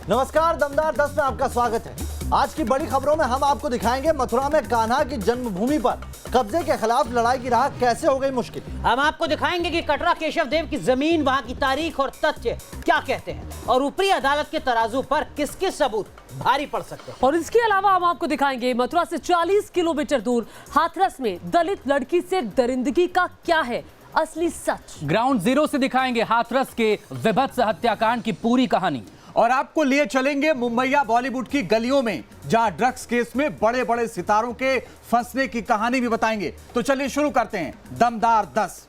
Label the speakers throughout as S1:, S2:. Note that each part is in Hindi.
S1: नमस्कार, दमदार 10 में आपका स्वागत है। आज की बड़ी खबरों में हम आपको दिखाएंगे मथुरा में कान्हा की जन्मभूमि पर कब्जे के खिलाफ लड़ाई की राह कैसे हो गई मुश्किल।
S2: हम आपको दिखाएंगे कि कटरा केशव देव की जमीन, वहां की तारीख और तथ्य क्या कहते हैं और ऊपरी अदालत के तराजू पर किसके सबूत भारी पड़ सकते हैं।
S3: और इसके अलावा हम आपको दिखाएंगे मथुरा से 40 किलोमीटर दूर हाथरस में दलित लड़की से दरिंदगी का क्या है असली सच।
S4: ग्राउंड जीरो से दिखाएंगे हाथरस के विभत्स हत्याकांड की पूरी कहानी
S5: और आपको लिए चलेंगे मुंबईया बॉलीवुड की गलियों में, जहां ड्रग्स केस में बड़े बड़े सितारों के फंसने की कहानी भी बताएंगे। तो चलिए शुरू करते हैं दमदार 10।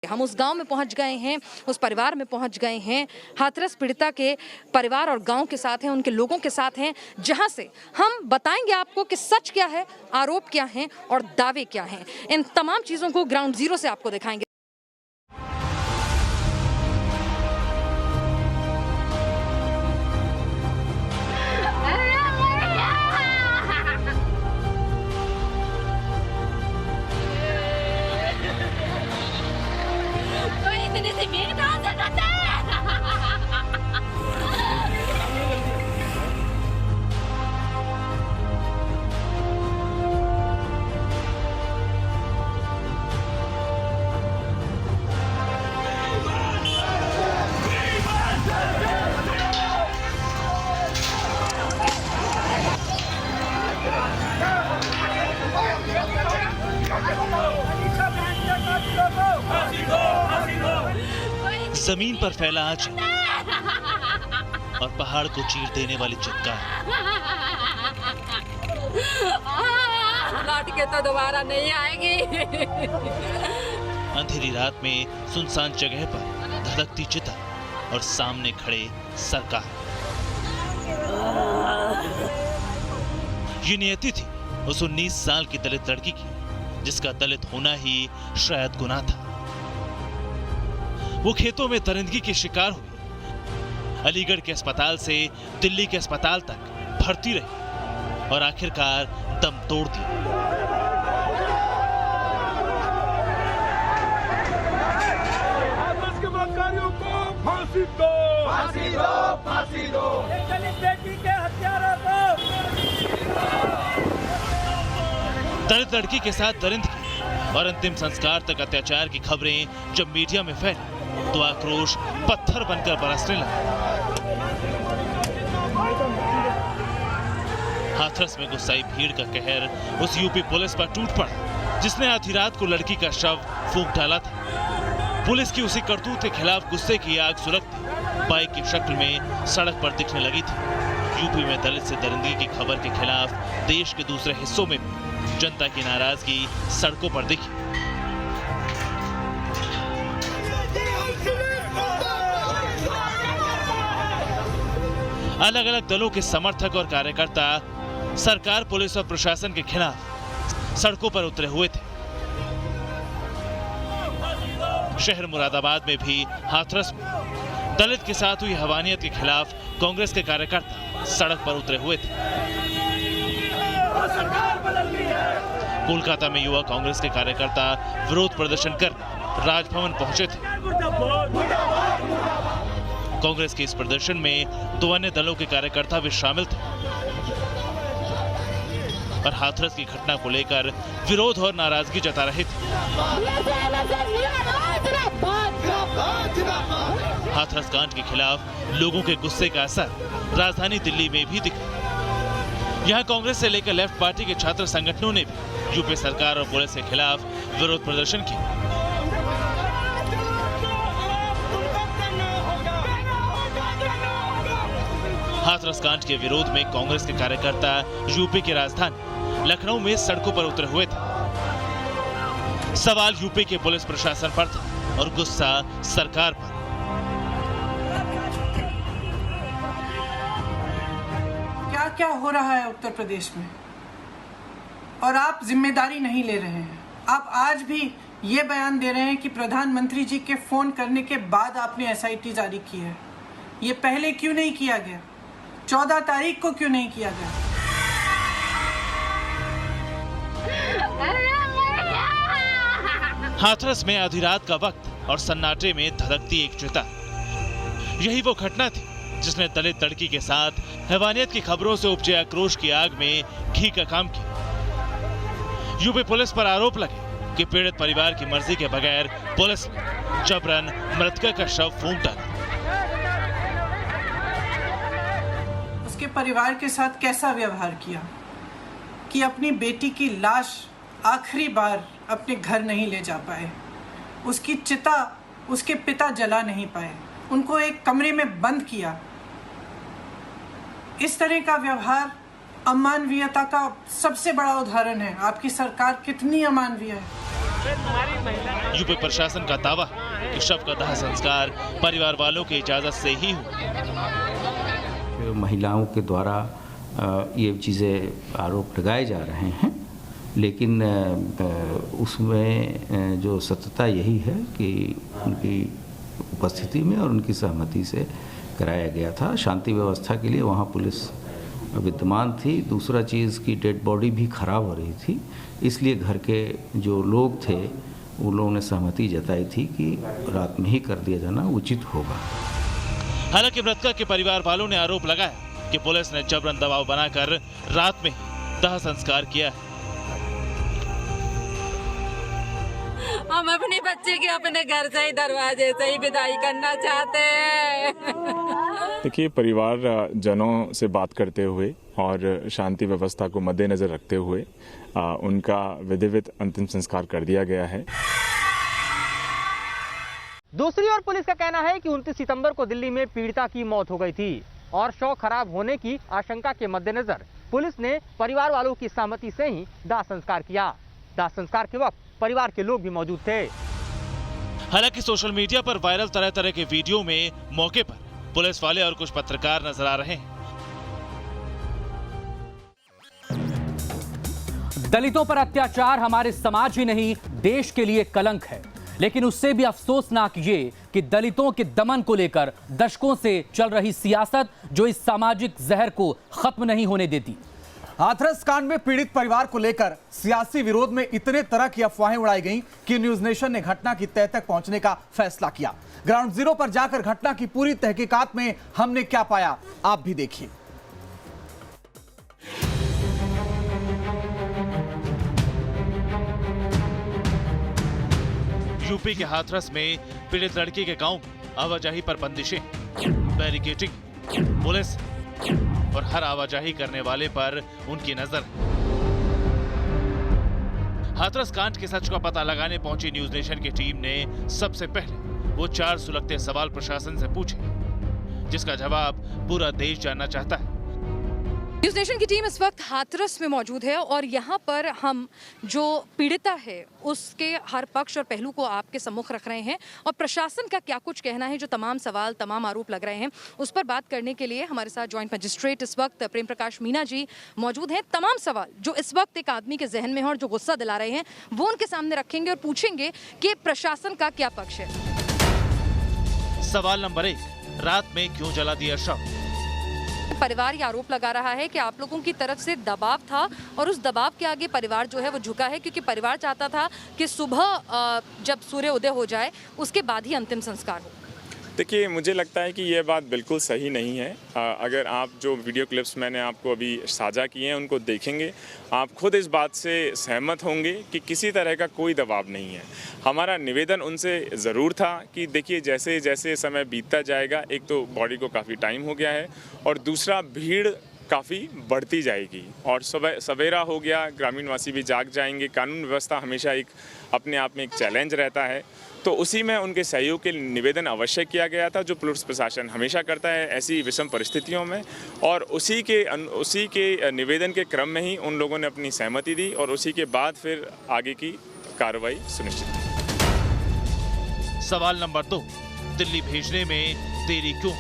S6: हम उस गांव में पहुंच गए हैं, उस परिवार में पहुंच गए हैं। हाथरस पीड़िता के परिवार और गांव के साथ हैं, उनके लोगों के साथ हैं, जहां से हम बताएंगे आपको कि सच क्या है, आरोप क्या हैं और दावे क्या हैं। इन तमाम चीजों को ग्राउंड जीरो से आपको दिखाएंगे।
S7: जमीन पर फैला आँच और पहाड़ को चीर देने वाली चित्कार।
S6: लौट के तो दोबारा नहीं आएगी।
S7: अंधेरी रात में सुनसान जगह पर धधकती चिता और सामने खड़े सरकार। ये नियति थी उस 19 साल की दलित लड़की की, जिसका दलित होना ही शायद गुनाह था। वो खेतों में दरिंदगी के शिकार हुई, अलीगढ़ के अस्पताल से दिल्ली के अस्पताल तक भर्ती रही और आखिरकार दम तोड़ दिया।
S8: हाथरस के बलात्कारियों को फांसी दो, फांसी दो, फांसी दो। दलित बेटी के हत्यारों को।
S7: दलित लड़की के साथ दरिंदगी और अंतिम संस्कार तक अत्याचार की खबरें जब मीडिया में फैली तो आक्रोश पत्थर बनकर बरसने लगा। हाथरस में गुस्साई भीड़ का कहर उस यूपी पुलिस पर टूट पड़ा, जिसने आधी रात को लड़की का शव फूंक डाला था। पुलिस की उसी करतूत के खिलाफ गुस्से की आग सुलगती बाइक की शक्ल में सड़क पर दिखने लगी थी। यूपी में दलित से दरिंदगी की खबर के खिलाफ देश के दूसरे हिस्सों में भी जनता की नाराजगी सड़कों पर दिखी। अलग अलग दलों के समर्थक और कार्यकर्ता सरकार, पुलिस और प्रशासन के खिलाफ सड़कों पर उतरे हुए थे। शहर मुरादाबाद में भी हाथरस में दलित के साथ हुई हवानियत के खिलाफ कांग्रेस के कार्यकर्ता सड़क पर उतरे हुए थे। कोलकाता में युवा कांग्रेस के कार्यकर्ता विरोध प्रदर्शन कर राजभवन पहुंचे थे। कांग्रेस के इस प्रदर्शन में 2 अन्य दलों के कार्यकर्ता भी शामिल थे और हाथरस की घटना को लेकर विरोध और नाराजगी जता रहे थे। हाथरस कांड के खिलाफ लोगों के गुस्से का असर राजधानी दिल्ली में भी दिखा। यहां कांग्रेस से लेकर लेफ्ट पार्टी के छात्र संगठनों ने भी यूपी सरकार और पुलिस के खिलाफ विरोध प्रदर्शन किया। हाथरस कांड के विरोध में कांग्रेस के कार्यकर्ता यूपी की राजधानी लखनऊ में सड़कों पर उतरे हुए थे। सवाल यूपी के पुलिस प्रशासन पर था और गुस्सा सरकार पर।
S9: क्या क्या हो रहा है उत्तर प्रदेश में और आप जिम्मेदारी नहीं ले रहे हैं। आप आज भी ये बयान दे रहे हैं कि प्रधानमंत्री जी के फोन करने के बाद आपने एसआईटी जारी की है। ये पहले क्यों नहीं किया गया? 14 तारीख को क्यों नहीं किया गया?
S7: हाथरस में आधी रात का वक्त और सन्नाटे में धधकती एक चिता। यही वो घटना थी जिसने दलित लड़की के साथ हैवानियत की खबरों से उपजे आक्रोश की आग में घी का काम किया। यूपी पुलिस पर आरोप लगे कि पीड़ित परिवार की मर्जी के बगैर पुलिस ने जबरन मृतका का शव फूंक डाला।
S9: उसके परिवार के साथ कैसा व्यवहार किया कि अपनी बेटी की लाश आखिरी बार अपने घर नहीं ले जा पाए, उसकी चिता उसके पिता जला नहीं पाए, उनको एक कमरे में बंद किया। इस तरह का व्यवहार अमानवीयता का सबसे बड़ा उदाहरण है। आपकी सरकार कितनी अमानवीय है।
S7: यूपी प्रशासन का दावा है कि शव का दाह संस्कार परिवार वालों की इजाजत से ही हुआ।
S10: महिलाओं के द्वारा ये चीज़ें आरोप लगाए जा रहे हैं, लेकिन उसमें जो सत्यता यही है कि उनकी उपस्थिति में और उनकी सहमति से कराया गया था। शांति व्यवस्था के लिए वहाँ पुलिस विद्यमान थी। दूसरा चीज़ की डेड बॉडी भी खराब हो रही थी, इसलिए घर के जो लोग थे उन लोगों ने सहमति जताई थी कि रात में ही कर दिया जाना उचित होगा।
S7: हालांकि मृतका के परिवार वालों ने आरोप लगाया कि पुलिस ने जबरन दबाव बनाकर रात में ही दाह संस्कार किया है।
S11: हम अपने बच्चे के अपने घर से ही दरवाजे से ही विदाई करना चाहते हैं।
S12: देखिए, परिवार जनों से बात करते हुए और शांति व्यवस्था को मद्देनजर रखते हुए उनका विधिवत अंतिम संस्कार कर दिया गया है।
S13: दूसरी ओर पुलिस का कहना है कि 29 सितंबर को दिल्ली में पीड़िता की मौत हो गई थी और शव खराब होने की आशंका के मद्देनजर पुलिस ने परिवार वालों की सहमति से ही दाह संस्कार किया। दाह संस्कार के वक्त परिवार के लोग भी मौजूद थे।
S7: हालांकि सोशल मीडिया पर वायरल तरह तरह के वीडियो में मौके पर पुलिस वाले और कुछ पत्रकार नजर आ रहे हैं।
S4: दलितों पर अत्याचार हमारे समाज ही नहीं देश के लिए कलंक है, लेकिन उससे भी अफसोसनाक ये कि दलितों के दमन को लेकर दशकों से चल रही सियासत जो इस सामाजिक जहर को खत्म नहीं होने देती।
S5: हाथरस कांड में पीड़ित परिवार को लेकर सियासी विरोध में इतने तरह की अफवाहें उड़ाई गईं कि न्यूज नेशन ने घटना की तह तक पहुंचने का फैसला किया। ग्राउंड जीरो पर जाकर घटना की पूरी तहकीकात में हमने क्या पाया, आप भी देखिए।
S7: यूपी के हाथरस में पीड़ित लड़की के गांव में आवाजाही पर बंदिशें, बैरिकेडिंग, पुलिस और हर आवाजाही करने वाले पर उनकी नजर। हाथरस कांड के सच का पता लगाने पहुंची न्यूज नेशन की टीम ने सबसे पहले वो 4 सुलगते सवाल प्रशासन से पूछे, जिसका जवाब पूरा देश जानना चाहता है।
S6: न्यूज नेशन की टीम इस वक्त हाथरस में मौजूद है और यहाँ पर हम जो पीड़िता है उसके हर पक्ष और पहलू को आपके सम्मुख रख रहे हैं और प्रशासन का क्या कुछ कहना है, जो तमाम सवाल तमाम आरोप लग रहे हैं उस पर बात करने के लिए हमारे साथ जॉइंट मजिस्ट्रेट इस वक्त प्रेम प्रकाश मीना जी मौजूद हैं। तमाम सवाल जो इस वक्त एक आदमी के जहन में है और जो गुस्सा दिला रहे हैं वो उनके सामने रखेंगे और पूछेंगे कि प्रशासन का क्या पक्ष है।
S7: सवाल नंबर 1, रात में क्यों जला दिया शव?
S6: परिवार ये आरोप लगा रहा है कि आप लोगों की तरफ से दबाव था और उस दबाव के आगे परिवार जो है वो झुका है, क्योंकि परिवार चाहता था कि सुबह जब सूर्य उदय हो जाए उसके बाद ही अंतिम संस्कार हो।
S12: देखिए, मुझे लगता है कि ये बात बिल्कुल सही नहीं है। अगर आप जो वीडियो क्लिप्स मैंने आपको अभी साझा किए हैं उनको देखेंगे, आप खुद इस बात से सहमत होंगे कि किसी तरह का कोई दबाव नहीं है। हमारा निवेदन उनसे ज़रूर था कि देखिए, जैसे जैसे समय बीतता जाएगा, एक तो बॉडी को काफ़ी टाइम हो गया है और दूसरा भीड़ काफ़ी बढ़ती जाएगी और सवेरा हो गया, ग्रामीण वासी भी जाग जाएंगे। कानून व्यवस्था हमेशा एक अपने आप में एक चैलेंज रहता है, तो उसी में उनके सहयोग के निवेदन अवश्य किया गया था, जो पुलिस प्रशासन हमेशा करता है ऐसी विषम परिस्थितियों में। और उसी के निवेदन के क्रम में ही उन लोगों ने अपनी सहमति दी और उसी के बाद फिर आगे की कार्रवाई सुनिश्चित की।
S7: सवाल नंबर 2, दिल्ली भेजने में देरी क्यों?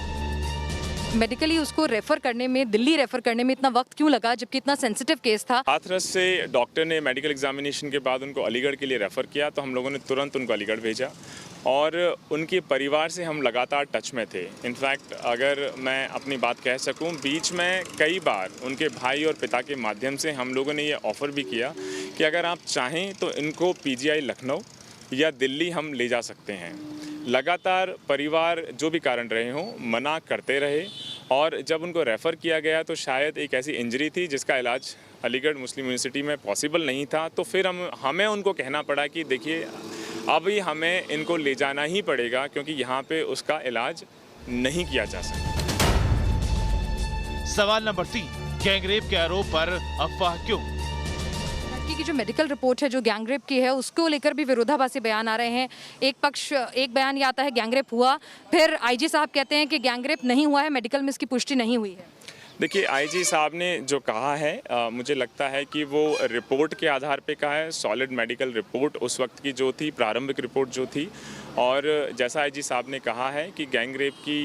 S6: मेडिकली उसको रेफर करने में, दिल्ली रेफर करने में इतना वक्त क्यों लगा जबकि इतना सेंसिटिव केस था?
S12: हाथरस से डॉक्टर ने मेडिकल एग्जामिनेशन के बाद उनको अलीगढ़ के लिए रेफ़र किया, तो हम लोगों ने तुरंत उनको अलीगढ़ भेजा और उनके परिवार से हम लगातार टच में थे। इनफैक्ट अगर मैं अपनी बात कह सकूं, बीच में कई बार उनके भाई और पिता के माध्यम से हम लोगों ने ये ऑफ़र भी किया कि अगर आप चाहें तो इनको पीजीआई लखनऊ या दिल्ली हम ले जा सकते हैं, लगातार परिवार जो भी कारण रहे हों मना करते रहे, और जब उनको रेफ़र किया गया तो शायद एक ऐसी इंजरी थी जिसका इलाज अलीगढ़ मुस्लिम यूनिवर्सिटी में पॉसिबल नहीं था। तो फिर हमें उनको कहना पड़ा कि देखिए अभी हमें इनको ले जाना ही पड़ेगा, क्योंकि यहाँ पे उसका इलाज नहीं किया जा सकता।
S7: सवाल नंबर 3, गैंगरेप के आरोप पर अफवाह क्यों?
S6: लड़की की जो मेडिकल रिपोर्ट है जो गैंगरेप की है उसको लेकर भी विरोधाभासी बयान आ रहे हैं। एक बयान ये आता है गैंगरेप हुआ, फिर आईजी साहब कहते हैं कि गैंगरेप नहीं हुआ है, मेडिकल में इसकी पुष्टि नहीं हुई है।
S12: देखिए आईजी साहब ने जो कहा है मुझे लगता है कि वो रिपोर्ट के आधार पे कहा है, सॉलिड मेडिकल रिपोर्ट उस वक्त की जो थी, प्रारंभिक रिपोर्ट जो थी, और जैसा आईजी साहब ने कहा है कि गैंगरेप की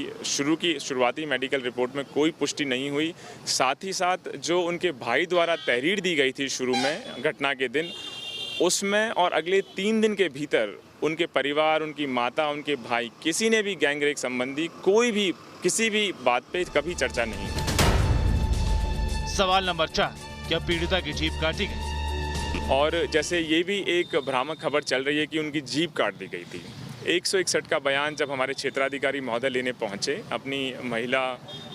S12: शुरुआती मेडिकल रिपोर्ट में कोई पुष्टि नहीं हुई। साथ ही साथ जो उनके भाई द्वारा तहरीर दी गई थी शुरू में घटना के दिन, उसमें और अगले 3 दिन के भीतर उनके परिवार, उनकी माता, उनके भाई, किसी ने भी गैंगरेप संबंधी कोई भी किसी भी बात पे कभी चर्चा नहीं की।
S7: सवाल नंबर 4, क्या पीड़िता की जीभ काटी गई?
S12: और जैसे ये भी एक भ्रामक खबर चल रही है कि उनकी जीभ काट दी गई थी। 161 का बयान जब हमारे क्षेत्राधिकारी महोदय लेने पहुंचे अपनी महिला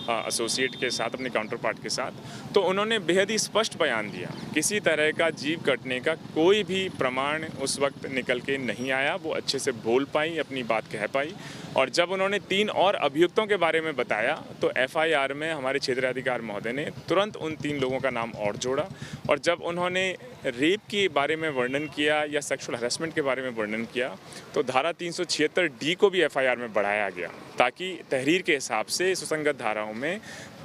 S12: एसोसिएट के साथ, अपने काउंटर पार्ट के साथ, तो उन्होंने बेहद ही स्पष्ट बयान दिया। किसी तरह का जीभ कटने का कोई भी प्रमाण उस वक्त निकल के नहीं आया। वो अच्छे से बोल पाई, अपनी बात कह पाई। और जब उन्होंने 3 और अभियुक्तों के बारे में बताया तो एफआईआर में हमारे क्षेत्राधिकारी महोदय ने तुरंत उन 3 लोगों का नाम और जोड़ा। और जब उन्होंने रेप के बारे में वर्णन किया या सेक्सुअल हरेसमेंट के बारे में वर्णन किया तो धारा 376D को भी एफआईआर में बढ़ाया गया, ताकि तहरीर के हिसाब से सुसंगत धाराओं में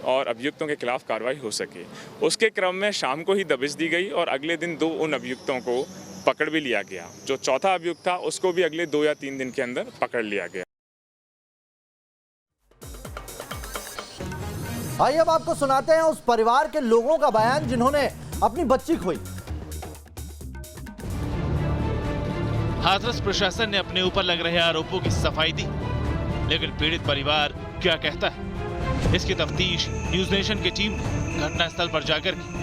S12: और अभियुक्तों के खिलाफ कार्रवाई हो सके। उसके क्रम में शाम को ही दबिश दी गई और अगले दिन 2 उन अभियुक्तों को पकड़ भी लिया गया। जो चौथा अभियुक्त था उसको भी अगले 2 या 3 दिन के अंदर पकड़ लिया गया।
S1: आइए अब आपको सुनाते हैं उस परिवार के लोगों का बयान जिन्होंने अपनी बच्ची खोई।
S7: हाथरस प्रशासन ने अपने ऊपर लग रहे आरोपों की सफाई दी, लेकिन पीड़ित परिवार क्या कहता है, इसकी तफ्तीश न्यूज नेशन की टीम ने घटनास्थल पर जाकर की।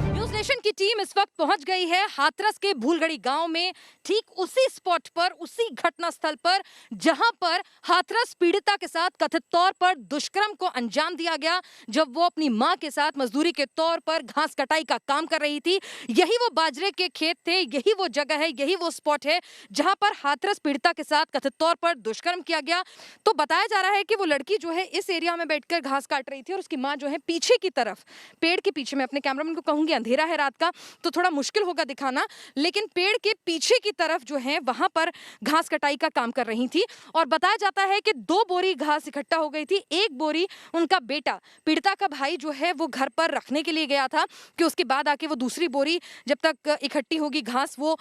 S6: न्यूज नेशन की टीम इस वक्त पहुंच गई है हाथरस के भूलगढ़ी गांव में, ठीक उसी स्पॉट पर, उसी घटना स्थल पर जहां पर हाथरस पीड़िता के साथ कथित तौर पर दुष्कर्म को अंजाम दिया गया जब वो अपनी मां के साथ मजदूरी के तौर पर घास कटाई का काम कर रही थी। यही वो बाजरे के खेत थे, यही वो जगह है, यही वो स्पॉट है जहां पर हाथरस पीड़िता के साथ कथित तौर पर दुष्कर्म किया गया। तो बताया जा रहा है कि वो लड़की जो है इस एरिया में बैठकर घास काट रही थी और उसकी माँ जो है पीछे की तरफ, पेड़ के पीछे, मैं अपने कैमरामैन को कहूंगी अंधेरा है रात का तो थोड़ा मुश्किल होगा दिखाना, लेकिन पेड़ के पीछे की तरफ जो है वहां पर घास कटाई का काम कर रही थी। और बताया जाता है कि 2 बोरी घास इकट्ठा हो गई थी। 1 बोरी उनका बेटा, पीड़िता का भाई जो है वो घर पर रखने के लिए गया था कि उसके बाद आके वो दूसरी बोरी जब तक इकट्ठी होगी घास वो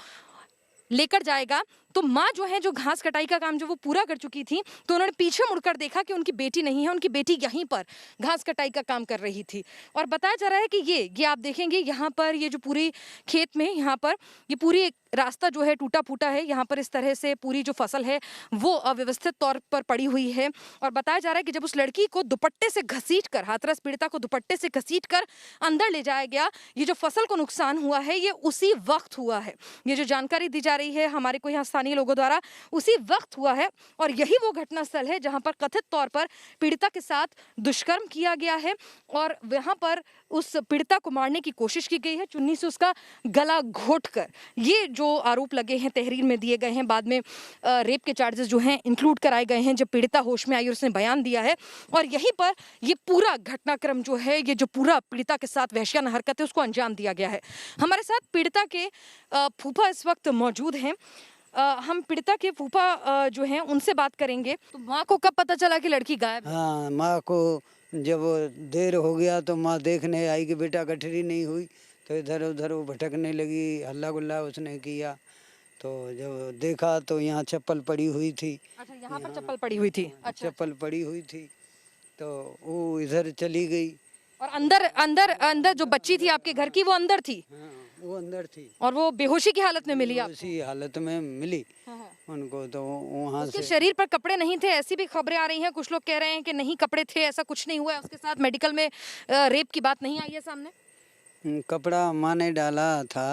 S6: लेकर जाएगा। तो माँ जो है, जो घास कटाई का काम जो वो पूरा कर चुकी थी, तो उन्होंने पीछे मुड़कर देखा कि उनकी बेटी नहीं है, उनकी बेटी यहीं पर घास कटाई का काम कर रही थी। और बताया जा रहा है कि ये आप देखेंगे यहाँ पर, ये जो पूरी खेत में यहाँ पर ये पूरी रास्ता जो है टूटा फूटा है, यहाँ पर इस तरह से पूरी जो फसल है वो अव्यवस्थित तौर पर पड़ी हुई है। और बताया जा रहा है कि जब उस लड़की को दुपट्टे से घसीट कर, हाथरस पीड़िता को दुपट्टे से घसीट कर अंदर ले जाया गया, ये जो फसल को नुकसान हुआ है ये उसी वक्त हुआ है। ये जो जानकारी दी जा रही है हमारे को यहाँ स्थानीय लोगों द्वारा, उसी वक्त हुआ है। और यही वो घटना स्थल है जहाँ पर कथित तौर पर पीड़िता के साथ दुष्कर्म किया गया है और वहाँ पर उस पीड़िता को मारने की कोशिश की गई है, चुन्नी से उसका गला घोंटकर। ये जो आरोप लगे हैं, तहरीर में दिए गए हैं, बाद में रेप के चार्जेस जो हैं इंक्लूड कराए गए हैं जब पीड़िता होश में आई और उसने बयान दिया है। और यहीं पर ये पूरा घटनाक्रम जो है, ये जो पूरा पीड़िता के साथ वहशियाना हरकत है उसको अंजाम दिया गया है। हमारे साथ पीड़िता के फूफा इस वक्त मौजूद हैं। हम पीड़िता के फूफा जो हैं उनसे बात करेंगे। तो माँ को कब पता चला कि लड़की गायब है?
S14: हाँ, माँ को जब देर हो गया तो माँ देखने आई कि बेटा गठरी नहीं हुई, तो इधर उधर वो भटकने लगी, हल्ला गुल्ला उसने किया। तो जब देखा तो यहाँ चप्पल पड़ी हुई थी।
S6: अच्छा, यहाँ पर चप्पल पड़ी हुई थी। अच्छा,
S14: चप्पल पड़ी हुई थी तो वो इधर चली गई।
S6: और अंदर जो बच्ची थी आपके घर की, वो अंदर थी?
S14: हाँ, वो अंदर थी।
S6: और वो बेहोशी की हालत में मिली?
S14: बेहोशी हालत में मिली उनको। तो वहाँ से
S6: शरीर पर कपड़े नहीं थे, ऐसी भी खबरें आ रही हैं। कुछ लोग कह रहे हैं कि नहीं कपड़े थे, ऐसा कुछ नहीं हुआ है उसके साथ। मेडिकल में रेप की बात नहीं आई है सामने?
S14: कपड़ा माँ ने डाला था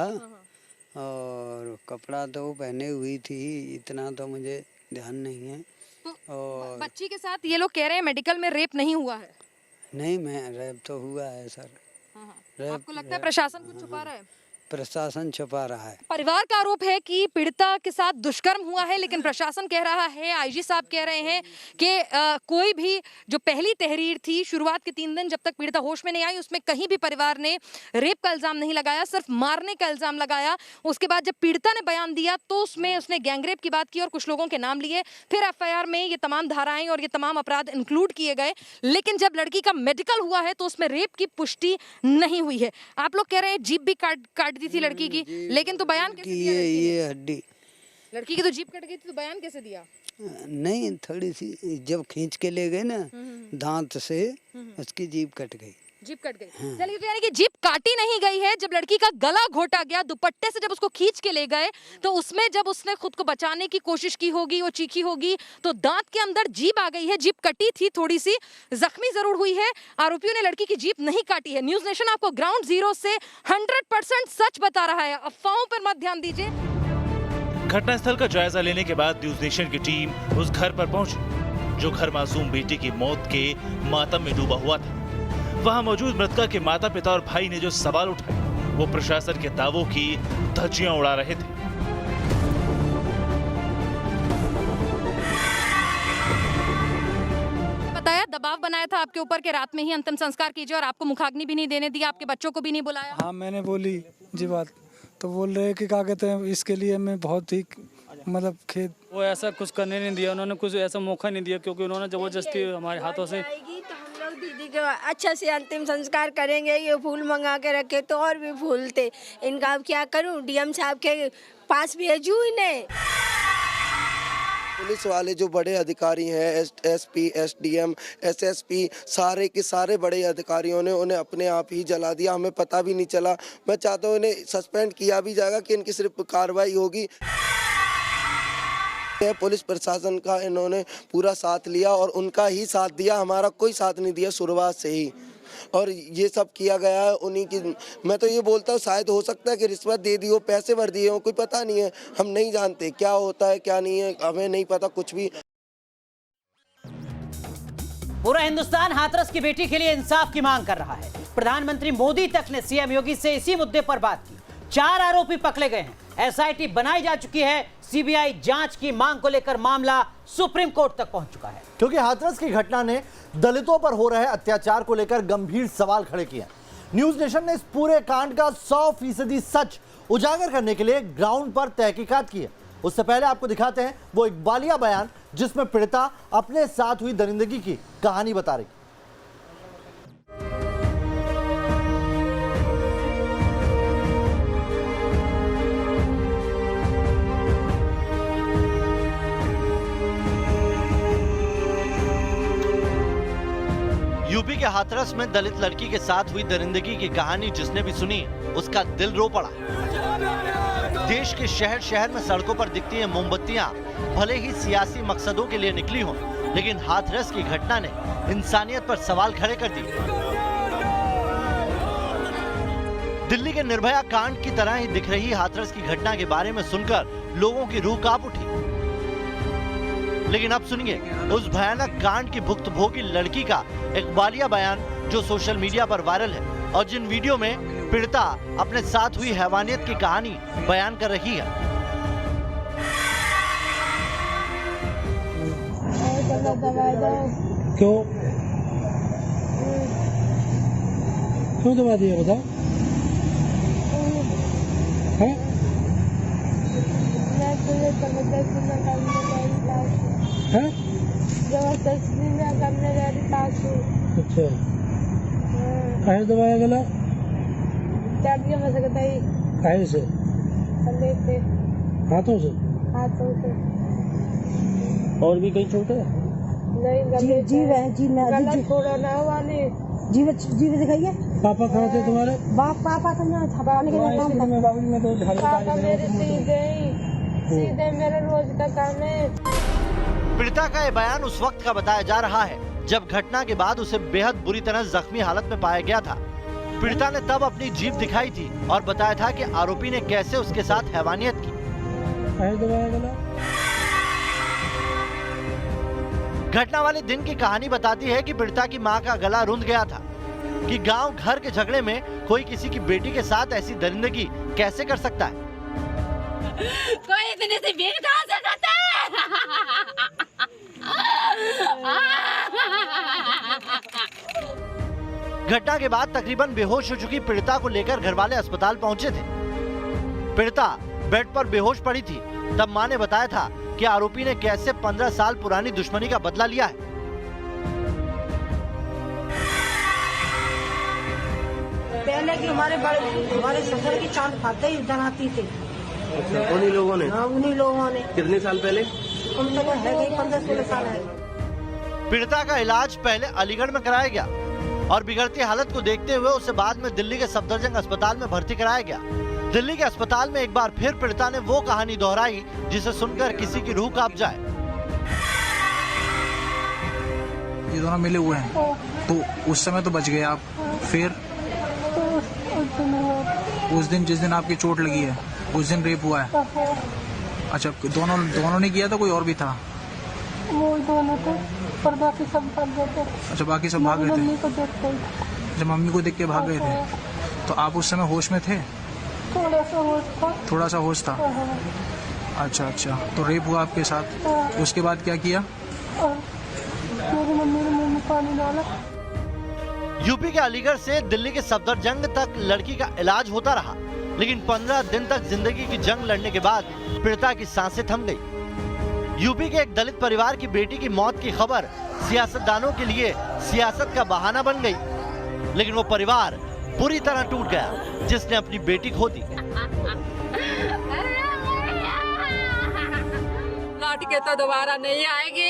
S14: और कपड़ा तो पहने हुई थी, इतना तो मुझे ध्यान नहीं है। और
S6: बच्ची के साथ ये लोग कह रहे हैं मेडिकल में रेप नहीं हुआ है।
S14: नहीं, मैं रेप तो हुआ है सर। रेप,
S6: आपको लगता है प्रशासन कुछ छुपा रहा है?
S14: प्रशासन छुपा रहा है।
S6: परिवार का आरोप है कि पीड़िता के साथ दुष्कर्म हुआ है, लेकिन प्रशासन कह रहा है, आईजी साहब कह रहे हैं कि कोई भी जो पहली तहरीर थी शुरुआत के 3 दिन जब तक पीड़िता होश में नहीं आई, उसमें कहीं भी परिवार ने रेप का इल्जाम नहीं लगाया, सिर्फ मारने का इल्जाम लगाया। उसके बाद जब पीड़िता ने बयान दिया तो उसमें उसने गैंगरेप की बात की और कुछ लोगों के नाम लिए। फिर एफआईआर में ये तमाम धाराएं और ये तमाम अपराध इंक्लूड किए गए, लेकिन जब लड़की का मेडिकल हुआ है तो उसमें रेप की पुष्टि नहीं हुई है। आप लोग कह रहे हैं जीभ भी काट दी थी लड़की की, लेकिन तो बयान कैसे दिया?
S14: ये हड्डी
S6: लड़की की तो जीभ कट गई थी, तो बयान कैसे दिया?
S14: नहीं, थोड़ी सी जब खींच के ले गए ना दांत से, उसकी जीभ कट गई।
S6: जीभ कट गई। चलिए, तो यानी कि जीभ काटी नहीं गई है। जब लड़की का गला घोटा गया, दुपट्टे से जब उसको खींच के ले गए, तो उसमें जब उसने खुद को बचाने की कोशिश की होगी, वो चीखी होगी, तो दांत के अंदर जीभ आ गई है। जीभ कटी थी, थोड़ी सी जख्मी जरूर हुई है। आरोपियों ने लड़की की जीभ नहीं काटी है। न्यूज नेशन आपको ग्राउंड जीरो से 100% सच बता रहा है, अफवाहों पर मत ध्यान दीजिए।
S7: घटनास्थल का जायजा लेने के बाद न्यूज नेशन की टीम उस घर पर पहुंची जो घर मासूम बेटी की मौत के मातम में डूबा हुआ था। वहां मौजूद मृतका के माता पिता और भाई ने जो सवाल उठाए वो प्रशासन के दावों की धज्जियां उड़ा रहे थे।
S6: बताया, दबाव बनाया था आपके ऊपर कि रात में ही अंतिम संस्कार कीजिए और आपको मुखाग्नि भी नहीं देने दिया, आपके बच्चों को भी नहीं बुलाया।
S15: हाँ, मैंने बोली जी बात, तो बोल रहे कि क्या कहते हैं, इसके लिए मैं बहुत ही मतलब खेद।
S16: वो ऐसा कुछ करने नहीं दिया, उन्होंने कुछ ऐसा मौका नहीं दिया, क्योंकि उन्होंने जबरदस्ती हमारे हाथों से।
S17: दीदी को अच्छा से अंतिम संस्कार करेंगे, ये फूल मंगा के रखे तो और भी फूल थे, इनका अब क्या करूं? डीएम साहब के पास भेजूं इन्हें।
S18: पुलिस वाले जो बड़े अधिकारी हैं, एसपी, एसडीएम, एसएसपी, सारे के सारे बड़े अधिकारियों ने उन्हें अपने आप ही जला दिया, हमें पता भी नहीं चला। मैं चाहता हूँ इन्हें सस्पेंड किया भी जाएगा कि इनकी सिर्फ कार्रवाई होगी। पुलिस प्रशासन का इन्होंने पूरा साथ लिया और उनका ही साथ दिया, हमारा कोई साथ नहीं दिया शुरुआत से ही, और ये सब किया गया है उन्हीं की। मैं तो ये बोलता हूँ शायद हो सकता है कि रिश्वत दे दी हो, पैसे भर दिए हो, कोई पता नहीं है, हम नहीं जानते क्या होता है क्या नहीं है, हमें नहीं पता कुछ भी।
S2: पूरा हिंदुस्तान हाथरस की बेटी के लिए इंसाफ की मांग कर रहा है। प्रधानमंत्री मोदी तक ने सीएम योगी से इसी मुद्दे पर बात की। 4 आरोपी पकड़े गए हैं, एसआईटी बनाई जा चुकी है, सीबीआई जांच की मांग को लेकर मामला सुप्रीम कोर्ट तक पहुंच चुका है।
S1: क्योंकि हाथरस की घटना ने दलितों पर हो रहे अत्याचार को लेकर गंभीर सवाल खड़े किए। न्यूज नेशन ने इस पूरे कांड का 100% सच उजागर करने के लिए ग्राउंड पर तहकीकात की है। उससे पहले आपको दिखाते हैं वो इकबालिया बयान जिसमें पीड़िता अपने साथ हुई दरिंदगी की कहानी बता रही। यूपी के हाथरस में दलित लड़की के साथ हुई दरिंदगी की कहानी जिसने भी सुनी उसका दिल रो पड़ा। देश के शहर शहर में सड़कों पर दिखती हैं मोमबत्तियां, भले ही सियासी मकसदों के लिए निकली हों, लेकिन हाथरस की घटना ने इंसानियत पर सवाल खड़े कर दिए। दिल्ली के निर्भया कांड की तरह ही दिख रही हाथरस की घटना के बारे में सुनकर लोगों की रूह कांप उठी। लेकिन अब सुनिए उस भयानक कांड की भुक्तभोगी लड़की का इकबालिया बयान जो सोशल मीडिया पर वायरल है और जिन वीडियो में पीड़िता अपने साथ हुई हैवानियत की कहानी बयान कर रही है।
S15: क्यों क्यों दबा दिया बताओ? है
S19: जबरदस्ती में करने जा रही सासू।
S15: अच्छा, काहे दबाया गला?
S19: चाटिया में से कतई।
S15: काहे से?
S19: गले पे।
S15: हाथों से?
S19: हाथों से।
S15: और भी कहीं चोट है?
S19: नहीं, गले
S20: जीव है, जी मैं
S19: गला छोड़ा ना वाली।
S20: जीव दिखाइए।
S15: पापा कहाँ थे तुम्हारे?
S20: पापा तो ना था, पापा
S19: मेरे सीधे मेरा रोज का काम है।
S1: पीड़िता का ये बयान उस वक्त का बताया जा रहा है जब घटना के बाद उसे बेहद बुरी तरह जख्मी हालत में पाया गया था। पीड़िता ने तब अपनी जीभ दिखाई थी और बताया था कि आरोपी ने कैसे उसके साथ हैवानियत की। घटना वाले दिन की कहानी बताती है कि पीड़िता की मां का गला रुंध गया था कि गांव घर के झगड़े में कोई किसी की बेटी के साथ ऐसी दरिंदगी कैसे कर सकता है।
S11: कोई इतनी सी भीड़ कहां से खाता है?
S1: घटना के बाद तकरीबन बेहोश हो चुकी पीड़िता को लेकर घरवाले अस्पताल पहुंचे थे। पीड़िता बेड पर बेहोश पड़ी थी। तब मां ने बताया था कि आरोपी ने कैसे 15 साल पुरानी दुश्मनी का बदला लिया है।
S20: पहले की हमारे ससुर की चांद खाते ही जनाती थे।
S21: उन्हीं लोगों ने?
S20: हाँ, उन्हीं लोगों ने।
S21: कितने साल पहले?
S20: उन तक है गई 15-16 साल है।
S1: पीड़िता का इलाज पहले अलीगढ़ में कराया गया और बिगड़ती हालत को देखते हुए उसे बाद में दिल्ली के सफदरजंग अस्पताल में भर्ती कराया गया। दिल्ली के अस्पताल में एक बार फिर पीड़िता ने वो कहानी दोहराई जिसे सुनकर किसी की रूह कांप जाए।
S22: ये दोनों मिले हुए हैं तो उस समय तो बच गए आप, फिर उस दिन जिस दिन आपकी चोट लगी है उस दिन रेप हुआ है। अच्छा, दोनों ने किया था, कोई और भी था?
S19: वो दोनों थे पर बाकी सब भाग गए थे।
S22: अच्छा, बाकी सब भाग गए थे।
S19: मम्मी को देख के।
S22: जब मम्मी को देख के भाग गए थे तो आप उस समय होश में थे?
S19: थोड़ा सा होश था।
S22: थोड़ा सा होश था। अच्छा, तो रेप हुआ आपके साथ, उसके बाद क्या किया?
S19: मेरी मम्मी ने मुंह में पानी डाला।
S1: यूपी के अलीगढ़ से दिल्ली के सफदरजंग तक लड़की का इलाज होता रहा, लेकिन 15 दिन तक जिंदगी की जंग लड़ने के बाद पीड़िता की सांसें थम गई। यूपी के एक दलित परिवार की बेटी की मौत की खबर सियासतदानों के लिए सियासत का बहाना बन गई, लेकिन वो परिवार पूरी तरह टूट गया जिसने अपनी बेटी खो दी।
S11: लौट के तो दोबारा नहीं आएगी।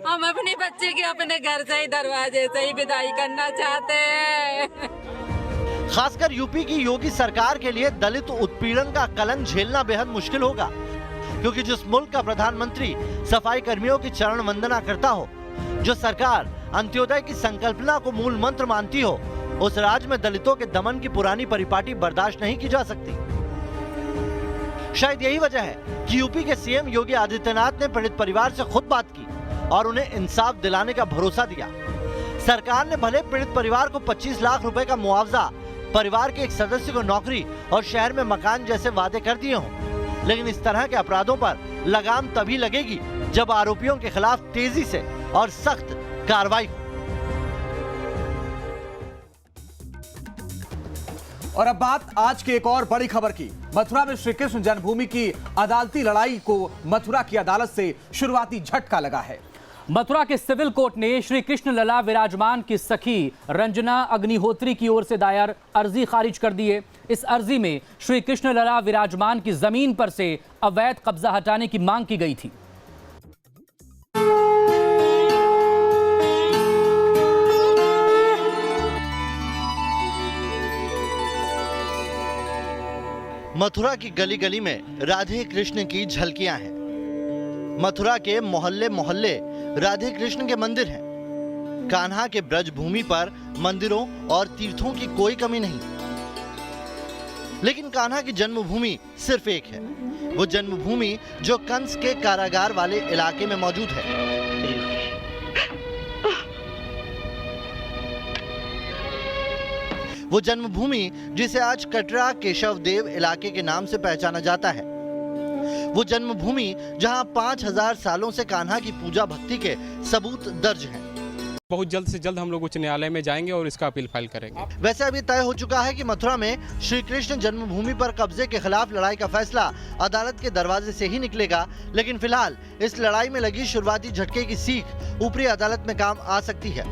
S11: हम अपने बच्चे की अपने घर से ही दरवाजे से ही विदाई करना चाहते हैं।
S1: खासकर यूपी की योगी सरकार के लिए दलित उत्पीड़न का कलंक झेलना बेहद मुश्किल होगा, क्योंकि जिस मुल्क का प्रधानमंत्री सफाई कर्मियों की चरण वंदना करता हो, जो सरकार अंत्योदय की संकल्पना को मूल मंत्र मानती हो, उस राज्य में दलितों के दमन की पुरानी परिपाटी बर्दाश्त नहीं की जा सकती। शायद यही वजह है कि यूपी के सीएम योगी आदित्यनाथ ने पीड़ित परिवार से खुद बात की और उन्हें इंसाफ दिलाने का भरोसा दिया। सरकार ने भले पीड़ित परिवार को 25 लाख रुपए का मुआवजा, परिवार के एक सदस्य को नौकरी और शहर में मकान जैसे वादे कर दिए हों, लेकिन इस तरह के अपराधों पर लगाम तभी लगेगी जब आरोपियों के खिलाफ तेजी से और सख्त कार्रवाई हो।
S5: और अब बात आज की एक और बड़ी खबर की। मथुरा में श्री कृष्ण जन्मभूमि की अदालती लड़ाई को मथुरा की अदालत से शुरुआती झटका लगा है।
S4: मथुरा के सिविल कोर्ट ने श्री कृष्ण लला विराजमान की सखी रंजना अग्निहोत्री की ओर से दायर अर्जी खारिज कर दी है। इस अर्जी में श्री कृष्ण लला विराजमान की जमीन पर से अवैध कब्जा हटाने की मांग की गई थी।
S1: मथुरा की गली गली में राधे कृष्ण की झलकियां हैं। मथुरा के मोहल्ले मोहल्ले राधे कृष्ण के मंदिर हैं। कान्हा के ब्रज भूमि पर मंदिरों और तीर्थों की कोई कमी नहीं, लेकिन कान्हा की जन्मभूमि सिर्फ एक है, वो जन्मभूमि जो कंस के कारागार वाले इलाके में मौजूद है। वो जन्मभूमि जिसे आज कटरा केशवदेव इलाके के नाम से पहचाना जाता है। वो जन्मभूमि जहां 5000 सालों से कान्हा की पूजा भक्ति के सबूत दर्ज हैं।
S23: बहुत जल्द से जल्द हम लोग उच्च न्यायालय में जाएंगे और इसका अपील फाइल करेंगे।
S1: वैसे अभी तय हो चुका है कि मथुरा में श्री कृष्ण जन्मभूमि पर कब्जे के खिलाफ लड़ाई का फैसला अदालत के दरवाजे से ही निकलेगा, लेकिन फिलहाल इस लड़ाई में लगी शुरुआती झटके की सीख ऊपरी अदालत में काम आ सकती है।